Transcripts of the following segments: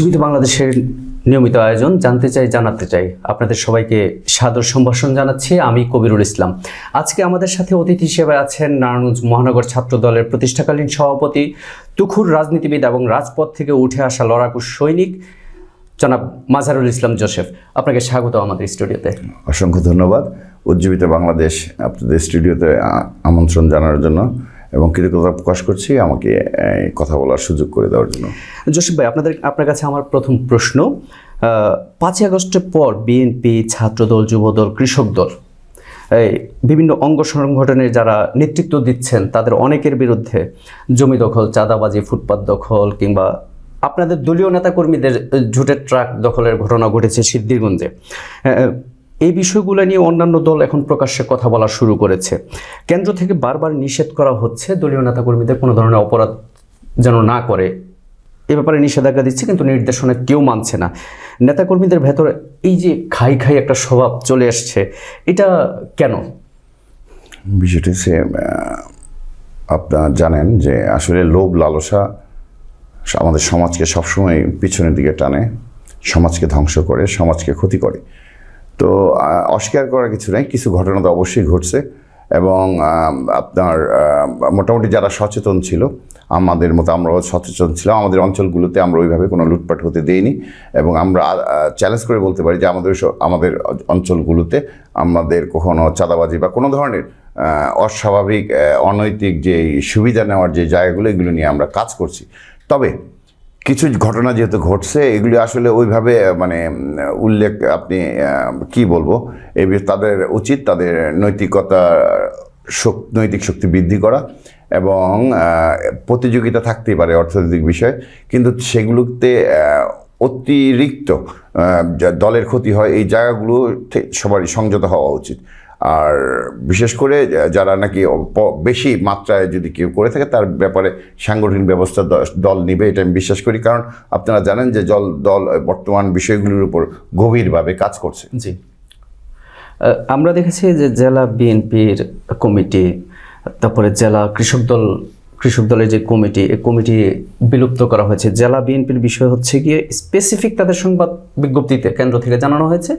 উজ্জীবিত বাংলাদেশের নিয়মিত আয়োজন জানতে চাই জানাতে চাই আপনাদের সবাইকে সাদর সম্ভাষণ জানাচ্ছি। আমি কবিরুল ইসলাম। আজকে আমাদের সাথে অতিথি হিসেবে আছেন নারায়ণগঞ্জ মহানগর ছাত্র দলের প্রতিষ্ঠাকালীন সভাপতি, তুখুর রাজনীতিবিদ এবং রাজপথ থেকে উঠে আসা লড়াকু সৈনিক জনাব মাজারুল ইসলাম জোসেফ। আপনাকে স্বাগত আমাদের স্টুডিওতে। অসংখ্য ধন্যবাদ উজ্জীবিত বাংলাদেশ আপনাদের স্টুডিওতে আমন্ত্রণ জানার জন্য এবং কৃতজ্ঞতা প্রকাশ করছি আমাকে কথা বলার সুযোগ করে দেওয়ার জন্য। জোসেফ ভাই, আপনার কাছে আমার প্রথম প্রশ্ন, 5ই আগস্টের পর বিএনপি, ছাত্রদল, যুবদল, কৃষক দল, বিভিন্ন অঙ্গ সংগঠনের যারা নেতৃত্ব দিচ্ছেন তাদের অনেকের বিরুদ্ধে জমি দখল, চাঁদাবাজি, ফুটপাত দখল কিংবা আপনাদের দলীয় নেতাকর্মীদের ঝুটের ট্রাক দখলের ঘটনা ঘটেছে সিদ্ধিরগঞ্জে। এই বিষয়গুলো নিয়ে অন্যান্য দল এখন প্রকাশ্যে কথা বলা শুরু করেছে। কেন্দ্র থেকে বারবার নিষেধ করা হচ্ছে দলীয় নেতাকর্মীদের কোনো ধরনের অপরাধ যেন না করে, এ ব্যাপারে নিষেধাজ্ঞা দিচ্ছে, কিন্তু নির্দেশনা কেউ মানছে না। নেতাকর্মীদের ভেতরে এই যে খাই খাই একটা স্বভাব চলে আসছে, এটা কেন? বিষয়টি হচ্ছে আপনারা জানেন যে আসলে লোভ লালসা আমাদের সমাজকে সবসময় পিছনের দিকে টানে, সমাজকে ধ্বংস করে, সমাজকে ক্ষতি করে। তো অস্বীকার করার কিছু নেই, কিছু ঘটনা তো অবশ্যই ঘটছে এবং আপনার মোটামুটি যারা সচেতন ছিল, আমাদের মতো আমরাও সচেতন ছিলাম, আমাদের অঞ্চলগুলোতে আমরা ওইভাবে কোনো লুটপাট হতে দেইনি এবং আমরা চ্যালেঞ্জ করে বলতে পারি যে আমাদের অঞ্চলগুলোতে আমাদের কখনো চাঁদাবাজি বা কোনো ধরনের অস্বাভাবিক অনৈতিক যে সুবিধা নেওয়ার যে জায়গাগুলো, এগুলো নিয়ে আমরা কাজ করছি। তবে কিছু ঘটনা যেহেতু ঘটছে, এগুলি আসলে ওইভাবে মানে উল্লেখ আপনি কি বলবো, তাদের উচিত তাদের নৈতিক শক্তি বৃদ্ধি করা এবং প্রতিযোগিতা থাকতেই পারে অর্থনৈতিক বিষয়, কিন্তু সেগুলোতে অতিরিক্ত দলের ক্ষতি হয়, এই জায়গাগুলো সবারই সংযত হওয়া উচিত। আর বিশেষ করে যারা নাকি বেশি মাত্রায় যদি কেউ করে থাকে তার ব্যাপারে সাংগঠনিক ব্যবস্থা দল নিবে, এটা আমি বিশ্বাস করি। কারণ আপনারা জানেন যে দল বর্তমান বিষয়গুলোর উপর গভীরভাবে কাজ করছে। জি, আমরা দেখেছি যে জেলা বিএনপির কমিটি, তারপরে জেলা কৃষক দলের যে কমিটি, এই কমিটি বিলুপ্ত করা হয়েছে। জেলা বিএনপির বিষয় হচ্ছে গিয়ে স্পেসিফিক তাদের সংবাদ বিজ্ঞপ্তিতে কেন্দ্র থেকে জানানো হয়েছে,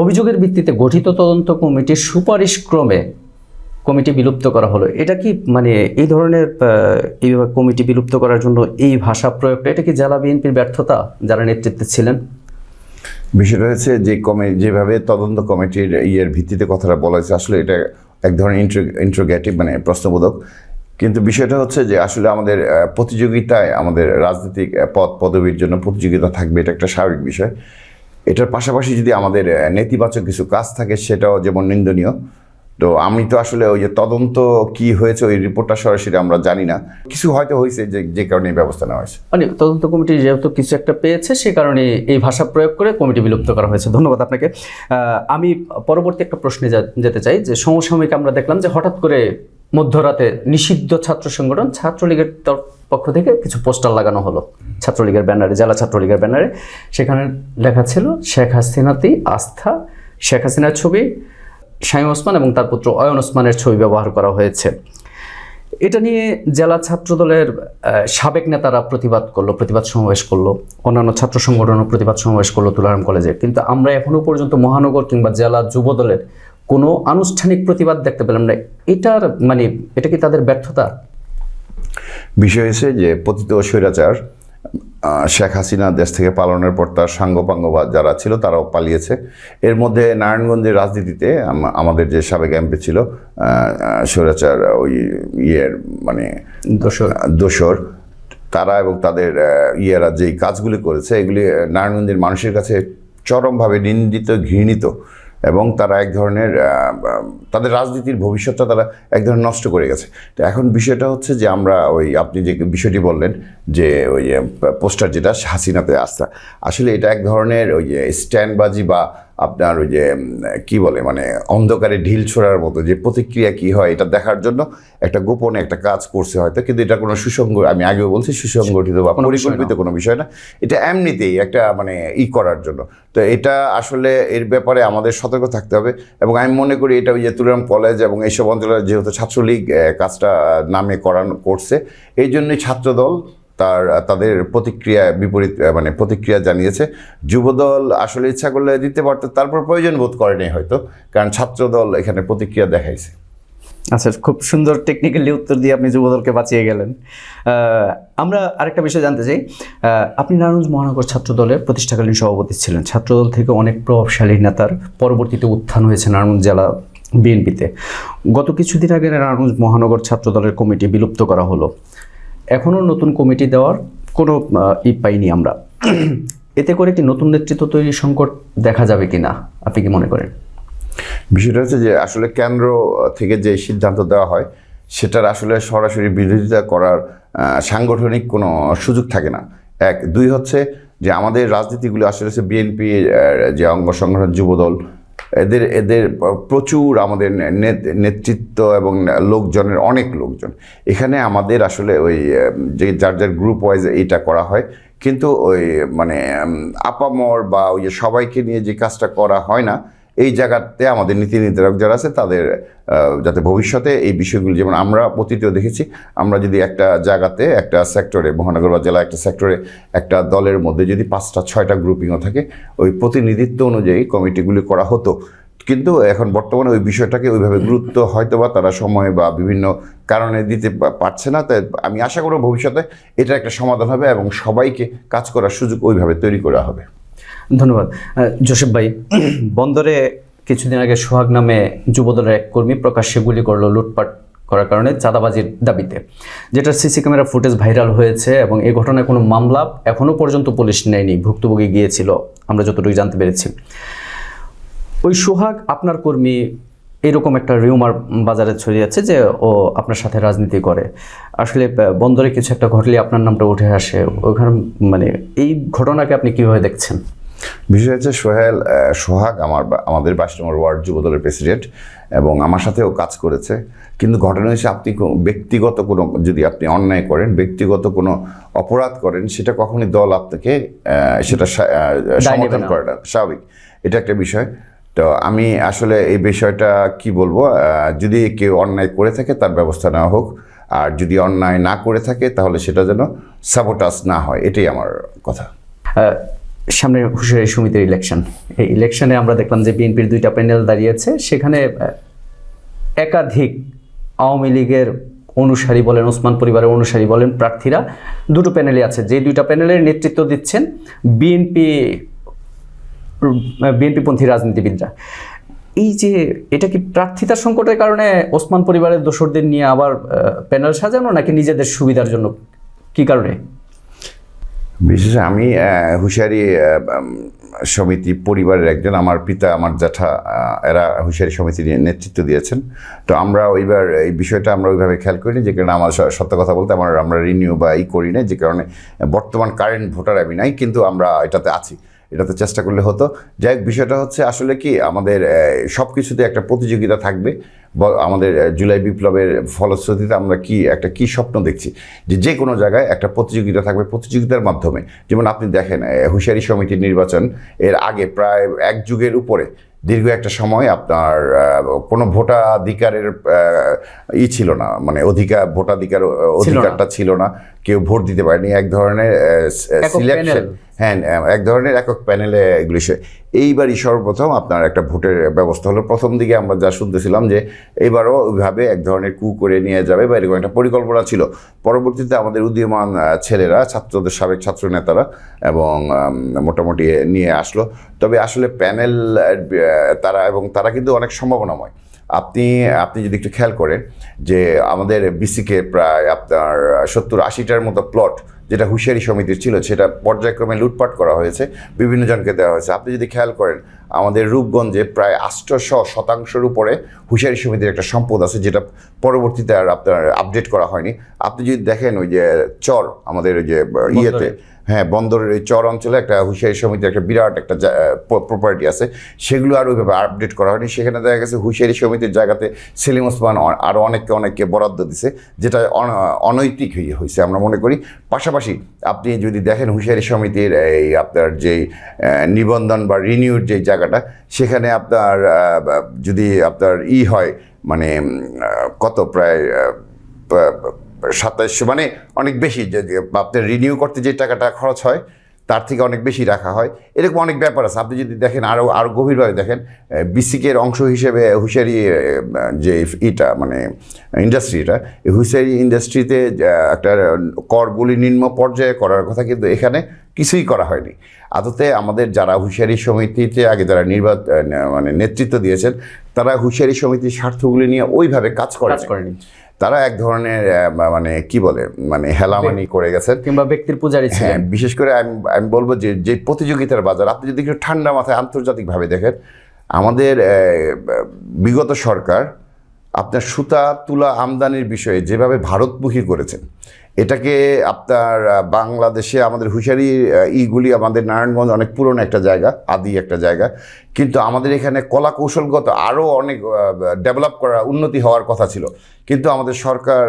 অভিযোগের ভিত্তিতে গঠিত তদন্ত কমিটির সুপারিশ ক্রমে কমিটি বিলুপ্ত করা হলো। এটা কি মানে এই ধরনের এইভাবে কমিটি বিলুপ্ত করার জন্য এই ভাষা প্রয়োগটা, এটা কি জেলা বিএনপির ব্যর্থতা যারা নেতৃত্বে ছিলেন? বিষয়টা হচ্ছে যে যেভাবে তদন্ত কমিটির ভিত্তিতে কথাটা বলা হয়েছে, আসলে এটা এক ধরনের ইন্ট্রোগেটিভ মানে প্রশ্নবোধক। কিন্তু বিষয়টা হচ্ছে যে আসলে আমাদের প্রতিযোগিতায়, আমাদের রাজনৈতিক পদবীর জন্য প্রতিযোগিতা থাকবে, এটা একটা স্বাভাবিক বিষয়। এটার পাশাপাশি যদি আমাদের নেতিবাচক কিছু কাজ থাকে সেটাও যেমন নিন্দনীয়। তো আমি তো আসলে ওই যে তদন্ত কি হয়েছে ওই রিপোর্টটা সরাসরি আমরা জানি না, কিছু হয়তো হয়েছে যে কারণে এই ব্যবস্থা নেওয়া হয়েছে। মানে তদন্ত কমিটি যেহেতু কিছু একটা পেয়েছে সে কারণে এই ভাষা প্রয়োগ করে কমিটি বিলুপ্ত করা হয়েছে। ধন্যবাদ আপনাকে। আমি পরবর্তী একটা প্রশ্নে যেতে চাই যে সমসাময়িক আমরা দেখলাম যে হঠাৎ করে মধ্যরাতে নিষিদ্ধ ছাত্র সংগঠন ছাত্রলীগের পক্ষ থেকে কিছু পোস্টার লাগানো হলো ছাত্রলীগের ব্যানারে, জেলা ছাত্রলীগের ব্যানারে। সেখানে লেখা ছিল শেখ হাসিনাতি আস্থা, শেখ হাসিনার ছবি, শামীম ওসমান এবং তার পুত্র অয়ন ওসমানের ছবি ব্যবহার করা হয়েছে। এটা নিয়ে জেলা ছাত্রদলের সাবেক নেতারা প্রতিবাদ সমাবেশ করলো, অন্যান্য ছাত্র সংগঠনও প্রতিবাদ সমাবেশ করলো তুলারাম কলেজে। কিন্তু আমরা এখনো পর্যন্ত মহানগর কিংবা জেলা যুবদলের কোনো আনুষ্ঠানিক প্রতিবাদ দেখতে পেলাম না। এটা কি তাদের ব্যর্থতা? বিষয় হচ্ছে যে পতিত স্বৈরাচার শেখ হাসিনা দেশ থেকে পালানোর পর তার সাঙ্গপাঙ্গ যারা ছিল তারাও পালিয়েছে। এর মধ্যে নারায়ণগঞ্জের রাজনীতিতে আমাদের যে সাবেক এমপি ছিল স্বৈরাচার ওই মানে দোসর, তারা এবং তাদের ইয়েরা যেই কাজগুলি করেছে এগুলি নারায়ণগঞ্জের মানুষের কাছে চরমভাবে নিন্দিত, ঘৃণিত এবং তারা এক ধরনের তাদের রাজনীতির ভবিষ্যৎটা তারা এক ধরনের নষ্ট করে গেছে। তো এখন বিষয়টা হচ্ছে যে আমরা আপনি যে বিষয়টি বললেন যে ওই পোস্টার যেটা হাসিনাতে আস্থা, আসলে এটা এক ধরনের ওই যে স্ট্যান্ডবাজি বা আপনার ওই যে কি বলে মানে অন্ধকারে ঢিল ছোড়ার মতো যে প্রতিক্রিয়া কি হয় এটা দেখার জন্য একটা গোপনে একটা কাজ করছে হয়তো, কিন্তু এটা কোনো আমি আগেও বলছি সুসংগঠিত বা পরিকল্পিত কোনো বিষয় না, এটা এমনিতেই একটা মানে করার জন্য। তো এটা আসলে এর ব্যাপারে আমাদের সতর্ক থাকতে হবে এবং আমি মনে করি এটা ওই যে তুলারাম কলেজ এবং এইসব অঞ্চলে যেহেতু ছাত্রলীগ কাজটা নামে করছে, এই জন্যই ছাত্রদল তাদের প্রতিক্রিয়া বিপরীত মানে প্রতিক্রিয়া জানিয়েছে। যুবদল আসলে ইচ্ছা করলে দিতে পারতো, তারপর প্রয়োজন বোধ করেনি হয়তো, কারণ ছাত্রদল এখানে প্রতিক্রিয়া দেখাইছে। আচ্ছা, খুব সুন্দর টেকনিক্যালি উত্তর দিয়ে আপনি যুবদলকে বাঁচিয়ে গেলেন। আমরা আরেকটা বিষয় জানতে চাই, আপনি নারায়ণগঞ্জ মহানগর ছাত্রদলের প্রতিষ্ঠাকালীন সভাপতি ছিলেন। ছাত্রদল থেকে অনেক প্রভাবশালী নেতার পরবর্তীতে উত্থান হয়েছে নারায়ণগঞ্জ জেলা বিএনপিতে। গত কিছুদিন আগে নারায়ণগঞ্জ মহানগর ছাত্রদলের কমিটি বিলুপ্ত করা হলো। এখনও নতুন কমিটি দেওয়ার কোনো পাইনি আমরা। এতে করে কি নতুন নেতৃত্ব তৈরির সংকট দেখা যাবে কিনা, আপনি কি মনে করেন? বিষয়টা হচ্ছে যে আসলে কেন্দ্র থেকে যে সিদ্ধান্ত দেওয়া হয় সেটার আসলে সরাসরি বিরোধিতা করার সাংগঠনিক কোনো সুযোগ থাকে না। এক, দুই হচ্ছে যে আমাদের রাজনীতিগুলো আসলে হচ্ছে বিএনপি যে অঙ্গ সংগঠন যুবদল, এদের প্রচুর আমাদের নেতৃত্ব এবং লোকজনের অনেক লোকজন এখানে। আমাদের আসলে ওই যে যার যার গ্রুপ ওয়াইজ এইটা করা হয়, কিন্তু ওই মানে আপামর বা ওই যে সবাইকে নিয়ে যে কাজটা করা হয় না, এই জায়গাতে আমাদের নীতি নির্ধারক যারা আছে তাদের যাতে ভবিষ্যতে এই বিষয়গুলি, যেমন আমরা অতীতেও দেখেছি, আমরা যদি একটা জায়গাতে একটা সেক্টরে মহানগর বা জেলা একটা সেক্টরে একটা দলের মধ্যে যদি 5-6টা গ্রুপিংও থাকে, ওই প্রতিনিধিত্ব অনুযায়ী কমিটিগুলি করা হতো। কিন্তু এখন বর্তমানে ওই বিষয়টাকে ওইভাবে গুরুত্ব হয়তো বা তারা সময় বা বিভিন্ন কারণে দিতে পারছে না। তাই আমি আশা করব ভবিষ্যতে এটা একটা সমাধান হবে এবং সবাইকে কাজ করার সুযোগ ওইভাবে তৈরি করা হবে। ধন্যবাদ। জোসেফ ভাই, বন্দরে কিছুদিন আগে সোহাগ নামে যুবদলের এক কর্মী প্রকাশ্যে গুলি করলো লুটপাট করার কারণে চাঁদাবাজির দাবিতে, যেটার সিসি ক্যামেরা ফুটেজ ভাইরাল হয়েছে এবং এই ঘটনায় কোনো মামলা এখনও পর্যন্ত পুলিশ নেয়নি। ভুক্তভোগী গিয়েছিল, আমরা যতটুকু জানতে পেরেছি। ওই সোহাগ আপনার কর্মী, এরকম একটা রিউমার বাজারে ছড়িয়েছে যে ও আপনার সাথে রাজনীতি করে। আসলে বন্দরে কিছু একটা ঘটলে আপনার নামটা উঠে আসে ওইখানে, মানে এই ঘটনাকে আপনি কীভাবে দেখছেন? বিষয় হচ্ছে সোহাগ আমাদের 22 নম্বর ওয়ার্ড যুবদলের প্রেসিডেন্ট এবং আমার সাথেও কাজ করেছে। কিন্তু ঘটনা হচ্ছে আপনি ব্যক্তিগত কোনো, যদি আপনি অন্যায় করেন, ব্যক্তিগত কোনো অপরাধ করেন, সেটা কখনই দল আপনাকে সেটা সমর্থন করে না, স্বাভাবিক। এটা একটা বিষয়। তো আমি আসলে এই বিষয়টা কি বলবো, যদি কেউ অন্যায় করে থাকে তার ব্যবস্থা নেওয়া হোক, আর যদি অন্যায় না করে থাকে তাহলে সেটা যেন সাবোটাস না হয়, এটাই আমার কথা। সামনে হুঁশিয়ারি সমিতির ইলেকশন, এই ইলেকশনে আমরা দেখলাম যে বিএনপির 2টা প্যানেল দাঁড়িয়েছে। সেখানে একাধিক আওয়ামী লীগের অনুসারী বলেন, ওসমান পরিবারের অনুসারী বলেন, প্রার্থীরা 2টো প্যানেলে আছে। যে 2টা প্যানেলের নেতৃত্ব দিচ্ছেন বিএনপিপন্থী রাজনীতিবিদরা। এই যে এটা কি প্রার্থিতার সংকটের কারণে ওসমান পরিবারের দোসরদের নিয়ে আবার প্যানেল সাজানো, নাকি নিজেদের সুবিধার জন্য, কি কারণে? বিশেষ আমি হুঁশিয়ারি সমিতি পরিবারের একজন, আমার পিতা, আমার জ্যাঠা, এরা হুঁশিয়ারি সমিতির নেতৃত্ব দিয়েছেন। তো আমরা ওইবার এই বিষয়টা আমরা ওইভাবে খেয়াল করিনি, যে কারণে আমার সত্য কথা বলতে আমরা রিনিউ বা করি না, যে কারণে বর্তমান কারেন্ট ভোটার আমি নাই, কিন্তু আমরা এটাতে আছি, এটাতে চেষ্টা করলে হতো। যাই হোক, বিষয়টা হচ্ছে আসলে কি, আমাদের সব কিছুতে একটা প্রতিযোগিতা থাকবে। আমাদের জুলাই বিপ্লবের ফলশ্রুতিতে আমরা কি স্বপ্ন দেখছি, যে কোনো জায়গায় একটা প্রতিযোগিতা থাকবে। প্রতিযোগিতার মাধ্যমে, যেমন আপনি দেখেন হুঁশিয়ারি সমিতির নির্বাচন এর আগে প্রায় 1 যুগের উপরে দীর্ঘ একটা সময় আপনার কোনো ভোটাধিকারের ছিল না, মানে অধিকারটা ছিল না, কেউ ভোট দিতে পারেনি। এক ধরনের সিলেকশন, হ্যাঁ, এক ধরনের একক প্যানেলে এগুলি। এইবারই সর্বপ্রথম আপনার একটা ভোটের ব্যবস্থা হলো। প্রথম দিকে আমরা যা শুনতেছিলাম যে এবারও ওইভাবে এক ধরনের কু করে নিয়ে যাবে বা এরকম একটা পরিকল্পনা ছিল। পরবর্তীতে আমাদের উদীয়মান ছেলেরা, ছাত্রদের সাবেক ছাত্র নেতারা এবং মোটামুটি নিয়ে আসলো। তবে আসলে প্যানেল তারা কিন্তু অনেক সম্ভাবনাময়। আপনি যদি একটু খেয়াল করেন যে আমাদের বিসিকে প্রায় আপনার 70-80টার মতো প্লট, যেটা হুঁশিয়ারি সমিতির ছিল, সেটা পর্যায়ক্রমে লুটপাট করা হয়েছে, বিভিন্ন জনকে দেওয়া হয়েছে। আপনি যদি খেয়াল করেন, আমাদের রূপগঞ্জে প্রায় 800% উপরে হুঁশিয়ারি সমিতির একটা সম্পদ আছে, যেটা পরবর্তীতে আর আপনার আপডেট করা হয়নি। আপনি যদি দেখেন ওই যে চর, আমাদের ওই যে ইয়েতে, হ্যাঁ, বন্দরের ওই চর অঞ্চলে একটা হুঁশিয়ারি সমিতির একটা বিরাট একটা প্রপার্টি আছে, সেগুলো আর ওইভাবে আপডেট করা হয়নি। সেখানে দেখা গেছে হুঁশিয়ারি সমিতির জায়গাতে সেলিম ওসমান আরও অনেককে বরাদ্দ দিছে, যেটা অনৈতিক হয়েছে আমরা মনে করি। পাশাপাশি আপনি যদি দেখেন হুঁশিয়ারি সমিতির এই আপনার যেই নিবন্ধন বা রিনিউর যেই জায়গাটা, সেখানে আপনার যদি আপনার হয়, মানে কত প্রায় 2700 মানে অনেক বেশি, যে আপনার রিনিউ করতে যে টাকাটা খরচ হয় তার থেকে অনেক বেশি রাখা হয়। এরকম অনেক ব্যাপার আছে। আপনি যদি দেখেন আরও গভীরভাবে দেখেন, বিসিকের অংশ হিসেবে হুঁশিয়ারি যে মানে ইন্ডাস্ট্রিটা, এই হুঁশিয়ারি ইন্ডাস্ট্রিতে একটা করগুলি নিম্ন পর্যায়ে করার কথা, কিন্তু এখানে কিছুই করা হয়নি। আদতে আমাদের যারা হুঁশিয়ারি সমিতিতে আগে যারা মানে নেতৃত্ব দিয়েছেন, তারা হুঁশিয়ারি সমিতির স্বার্থগুলি নিয়ে ওইভাবে কাজ করেনি। তারা এক ধরনের মানে কি বলে, মানে হেলামানি করে গেছেন, কিংবা ব্যক্তির পূজারি ছিলেন। বিশেষ করে আমি বলবো যে প্রতিযোগিতার বাজার, আপনি যদি একটু ঠান্ডা মাথায় আন্তর্জাতিকভাবে দেখেন, আমাদের বিগত সরকার আপনার সুতা তুলা আমদানির বিষয়ে যেভাবে ভারতমুখী করেছেন, এটাকে আপনার বাংলাদেশে আমাদের হুঁশিয়ারি ইগুলি, আমাদের নারায়ণগঞ্জ অনেক পুরনো একটা জায়গা, আদি একটা জায়গা, কিন্তু আমাদের এখানে কলা কৌশলগত আরও অনেক ডেভেলপ করা, উন্নতি হওয়ার কথা ছিল, কিন্তু আমাদের সরকার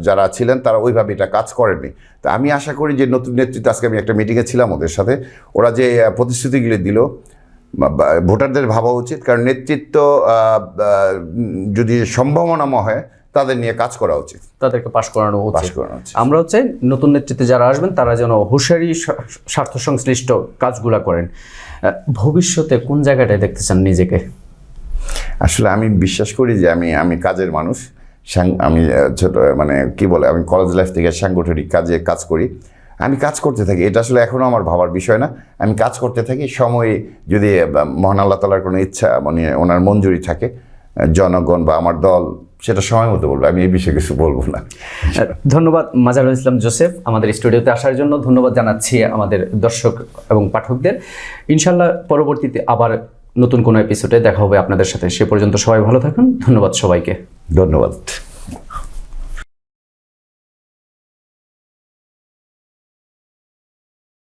যারা ছিলেন তারা ওইভাবে এটা কাজ করেননি। তা আমি আশা করি যে নতুন নেতৃত্ব, আজকে আমি একটা মিটিংয়ে ছিলাম ওদের সাথে, ওরা যে প্রতিশ্রুতিগুলি দিল, ভোটারদের ভাবা উচিত, কারণ নেতৃত্ব যদি সম্ভাবনাময় হয় তাদের নিয়ে কাজ করা উচিত, তাদেরকে পাশ করানো উচিত। আমরা হচ্ছে নতুন নেতৃত্বে যারা আসবেন তারা যেন হুঁশিয়ারি স্বার্থ সংশ্লিষ্ট কাজগুলা করেন। ভবিষ্যতে কোন জায়গাটায় দেখতে চান নিজেকে? আসলে আমি বিশ্বাস করি যে আমি কাজের মানুষ। আমি ছোট মানে কি বলে, আমি কলেজ লাইফ থেকে সাংগঠনিক কাজ করি। আমি কাজ করতে থাকি, এটা আসলে এখনও আমার ভাবার বিষয় না। আমি কাজ করতে থাকি, সময় যদি মহান আল্লাহ তাআলার কোনো ইচ্ছা, মানে ওনার মঞ্জুরি থাকে, জনগণ বা আমার দল সেটা সময় মতো বলবে, আমি এই বিষয়ে কিছু বলবো না। ধন্যবাদ মাজারুল ইসলাম জোসেফ আমাদের স্টুডিওতে আসার জন্য। ধন্যবাদ জানাচ্ছি আমাদের দর্শক এবং পাঠকদের। ইনশাল্লাহ পরবর্তীতে আবার নতুন কোনো এপিসোডে দেখা হবে আপনাদের সাথে। সে পর্যন্ত সবাই ভালো থাকুন। ধন্যবাদ সবাইকে। ধন্যবাদ।